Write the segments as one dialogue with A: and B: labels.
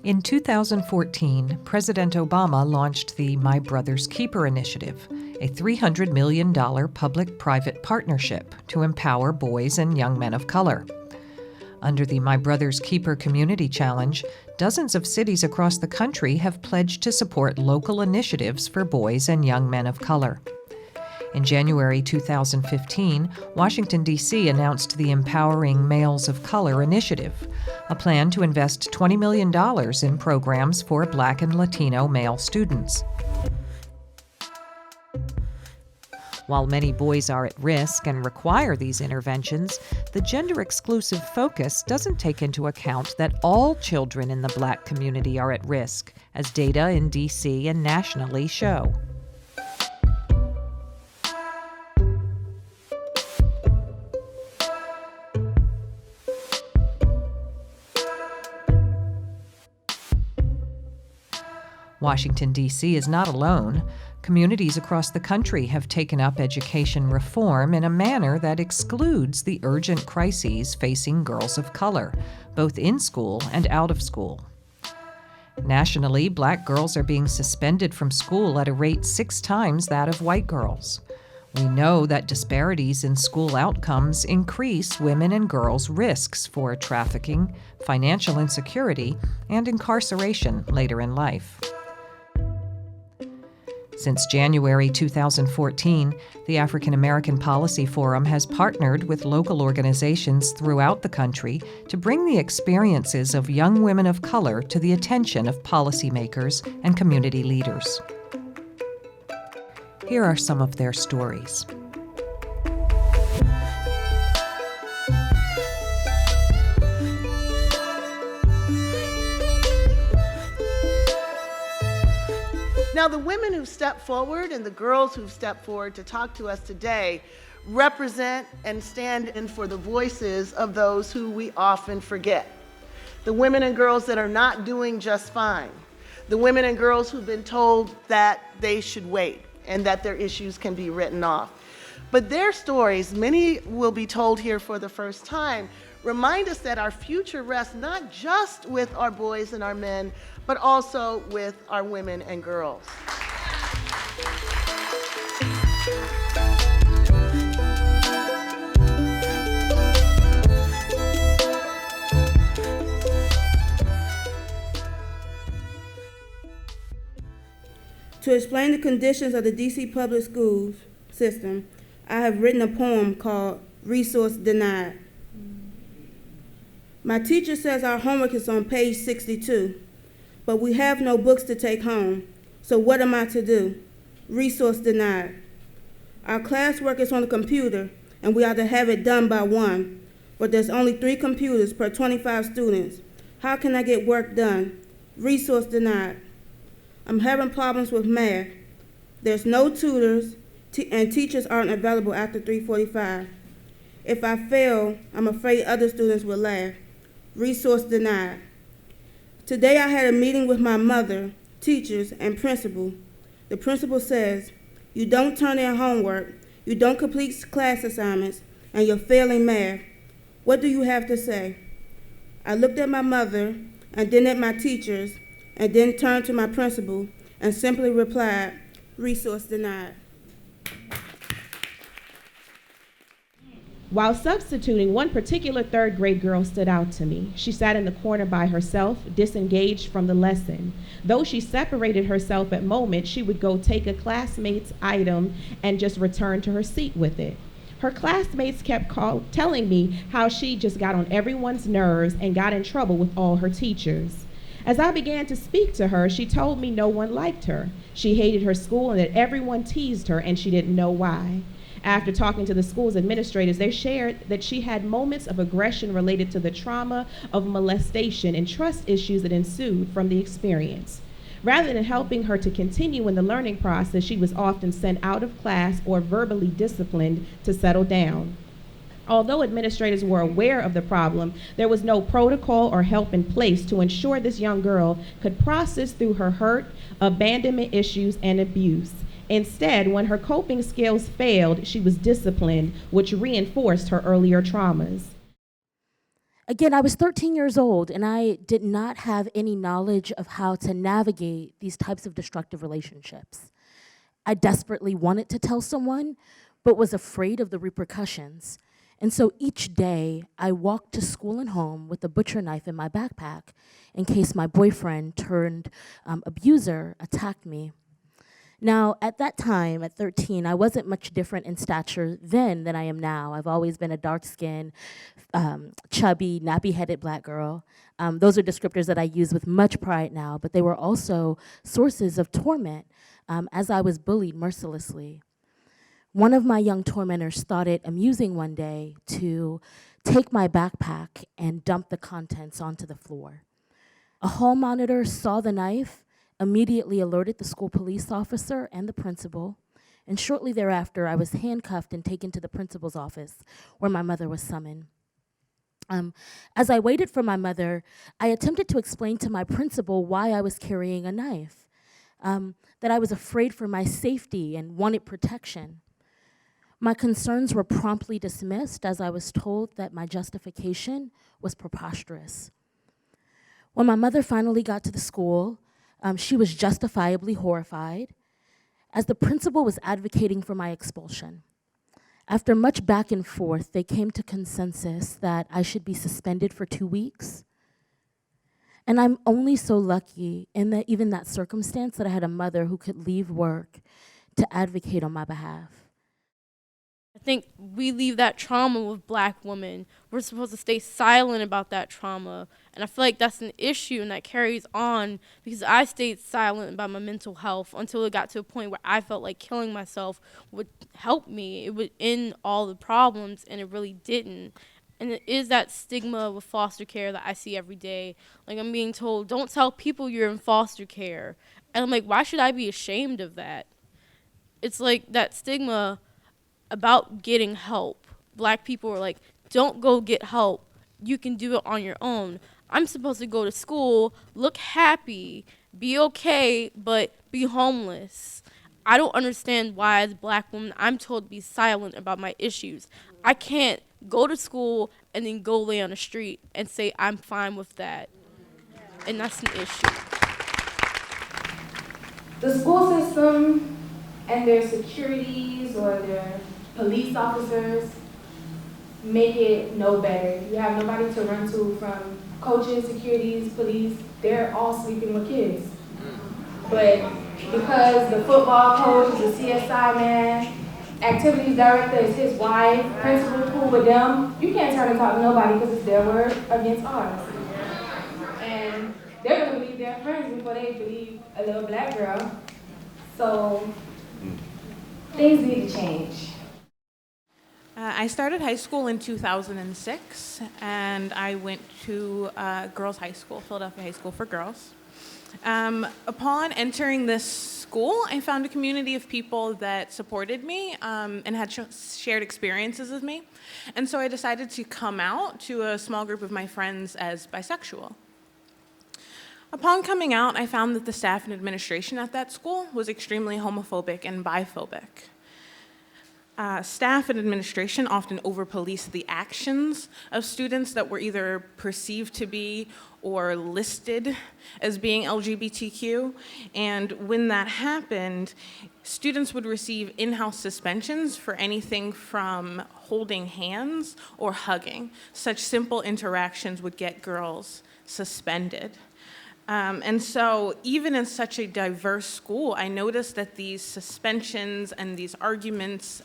A: In 2014, President Obama launched the My Brother's Keeper initiative, a $300 million public-private partnership to empower boys and young men of color. Under the My Brother's Keeper Community Challenge, dozens of cities across the country have pledged to support local initiatives for boys and young men of color. In January 2015, Washington, D.C. announced the Empowering Males of Color initiative, a plan to invest $20 million in programs for Black and Latino male students. While many boys are at risk and require these interventions, the gender-exclusive focus doesn't take into account that all children in the Black community are at risk, as data in D.C. and nationally show. Washington, D.C. is not alone. Communities across the country have taken up education reform in a manner that excludes the urgent crises facing girls of color, both in school and out of school. Nationally, Black girls are being suspended from school at a rate 6 times that of white girls. We know that disparities in school outcomes increase women and girls' risks for trafficking, financial insecurity, and incarceration later in life. Since January 2014, the African American Policy Forum has partnered with local organizations throughout the country to bring the experiences of young women of color to the attention of policymakers and community leaders. Here are some of their stories.
B: Now, the women who've stepped forward and the girls who've stepped forward to talk to us today represent and stand in for the voices of those who we often forget. The women and girls that are not doing just fine. The women and girls who've been told that they should wait and that their issues can be written off. But their stories, many will be told here for the first time, remind us that our future rests not just with our boys and our men, but also with our women and girls.
C: To explain the conditions of the D.C. public schools system, I have written a poem called Resource Denied. My teacher says our homework is on page 62, but we have no books to take home, so what am I to do? Resource denied. Our classwork is on the computer, and we are to have it done by 1, but there's only 3 computers per 25 students. How can I get work done? Resource denied. I'm having problems with math. There's no tutors, and teachers aren't available after 3:45. If I fail, I'm afraid other students will laugh. Resource denied. Today I had a meeting with my mother, teachers, and principal. The principal says, you don't turn in homework, you don't complete class assignments, and you're failing math. What do you have to say? I looked at my mother, and then at my teachers, and then turned to my principal, and simply replied, resource denied.
D: While substituting, one particular 3rd grade girl stood out to me. She sat in the corner by herself, disengaged from the lesson. Though she separated herself at moments, she would go take a classmate's item and just return to her seat with it. Her classmates kept telling me how she just got on everyone's nerves and got in trouble with all her teachers. As I began to speak to her, she told me no one liked her. She hated her school and that everyone teased her and she didn't know why. After talking to the school's administrators, they shared that she had moments of aggression related to the trauma of molestation and trust issues that ensued from the experience. Rather than helping her to continue in the learning process, she was often sent out of class or verbally disciplined to settle down. Although administrators were aware of the problem, there was no protocol or help in place to ensure this young girl could process through her hurt, abandonment issues, and abuse. Instead, when her coping skills failed, she was disciplined, which reinforced her earlier traumas.
E: Again, I was 13 years old, and I did not have any knowledge of how to navigate these types of destructive relationships. I desperately wanted to tell someone, but was afraid of the repercussions. And so each day, I walked to school and home with a butcher knife in my backpack in case my boyfriend turned abuser attacked me. Now, at that time, at 13, I wasn't much different in stature then than I am now. I've always been a dark-skinned, chubby, nappy-headed black girl. Those are descriptors that I use with much pride now, but they were also sources of torment as I was bullied mercilessly. One of my young tormentors thought it amusing one day to take my backpack and dump the contents onto the floor. A hall monitor saw the knife, immediately alerted the school police officer and the principal, and shortly thereafter, I was handcuffed and taken to the principal's office, where my mother was summoned. As I waited for my mother, I attempted to explain to my principal why I was carrying a knife, that I was afraid for my safety and wanted protection. My concerns were promptly dismissed as I was told that my justification was preposterous. When my mother finally got to the school, she was justifiably horrified, as the principal was advocating for my expulsion. After much back and forth, they came to consensus that I should be suspended for 2 weeks. And I'm only so lucky in that even that circumstance that I had a mother who could leave work to advocate on my behalf.
F: I think we leave that trauma with Black women. We're supposed to stay silent about that trauma. And I feel like that's an issue, and that carries on because I stayed silent about my mental health until it got to a point where I felt like killing myself would help me. It would end all the problems, and it really didn't. And it is that stigma with foster care that I see every day. Like, I'm being told, don't tell people you're in foster care. And I'm like, why should I be ashamed of that? It's like that stigma about getting help. Black people are like, don't go get help. You can do it on your own. I'm supposed to go to school, look happy, be okay, but be homeless. I don't understand why, as a Black woman, I'm told to be silent about my issues. I can't go to school and then go lay on the street and say I'm fine with that. And that's an issue.
G: The school system and their securities or their police officers make it no better. You have nobody to run to from coaches, securities, police. They're all sleeping with kids. But because the football coach is a CSI man, activities director is his wife, principal cool with them, you can't turn and talk to nobody because it's their word against ours. And they're going to believe their friends before they believe a little Black girl. So things need to change.
H: I started high school in 2006, and I went to girls' high school, Philadelphia High School for Girls. Upon entering this school, I found a community of people that supported me and had shared experiences with me. And so I decided to come out to a small group of my friends as bisexual. Upon coming out, I found that the staff and administration at that school was extremely homophobic and biphobic. Staff and administration often over-police the actions of students that were either perceived to be or listed as being LGBTQ. And when that happened, students would receive in-house suspensions for anything from holding hands or hugging. Such simple interactions would get girls suspended. And so even in such a diverse school, I noticed that these suspensions and these arguments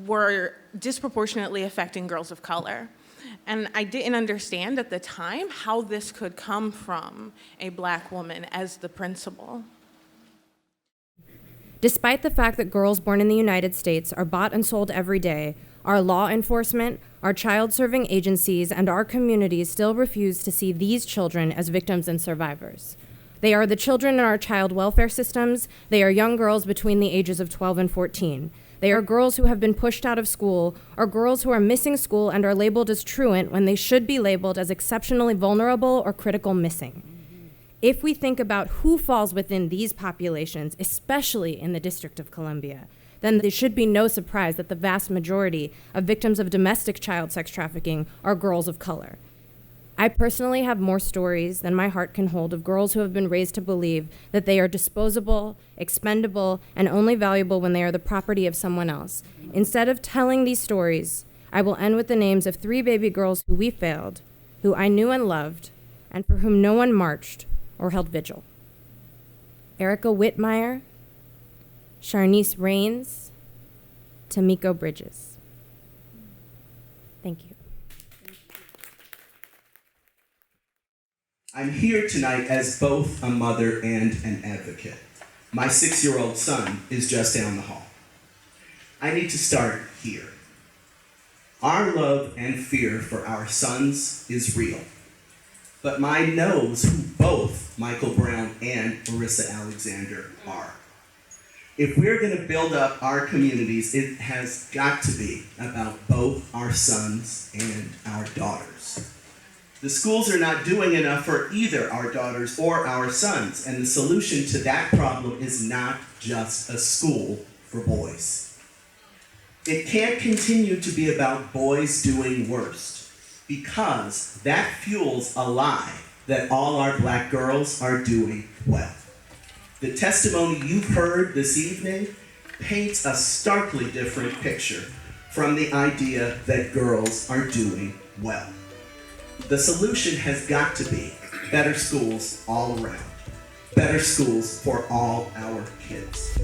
H: were disproportionately affecting girls of color. And I didn't understand at the time how this could come from a Black woman as the principal.
I: Despite the fact that girls born in the United States are bought and sold every day, our law enforcement, our child-serving agencies, and our communities still refuse to see these children as victims and survivors. They are the children in our child welfare systems. They are young girls between the ages of 12 and 14. They are girls who have been pushed out of school, or girls who are missing school and are labeled as truant when they should be labeled as exceptionally vulnerable or critical missing. If we think about who falls within these populations, especially in the District of Columbia, then there should be no surprise that the vast majority of victims of domestic child sex trafficking are girls of color. I personally have more stories than my heart can hold of girls who have been raised to believe that they are disposable, expendable, and only valuable when they are the property of someone else. Instead of telling these stories, I will end with the names of 3 baby girls who we failed, who I knew and loved, and for whom no one marched or held vigil. Erica Whitmire, Sharnice Rains, Tamiko Bridges. Thank you.
J: I'm here tonight as both a mother and an advocate. My 6-year-old son is just down the hall. I need to start here. Our love and fear for our sons is real, but mine knows who both Michael Brown and Marissa Alexander are. If we're going to build up our communities, it has got to be about both our sons and our daughters. The schools are not doing enough for either our daughters or our sons, and the solution to that problem is not just a school for boys. It can't continue to be about boys doing worst, because that fuels a lie that all our black girls are doing well. The testimony you've heard this evening paints a starkly different picture from the idea that girls are doing well. The solution has got to be better schools all around. Better schools for all our kids.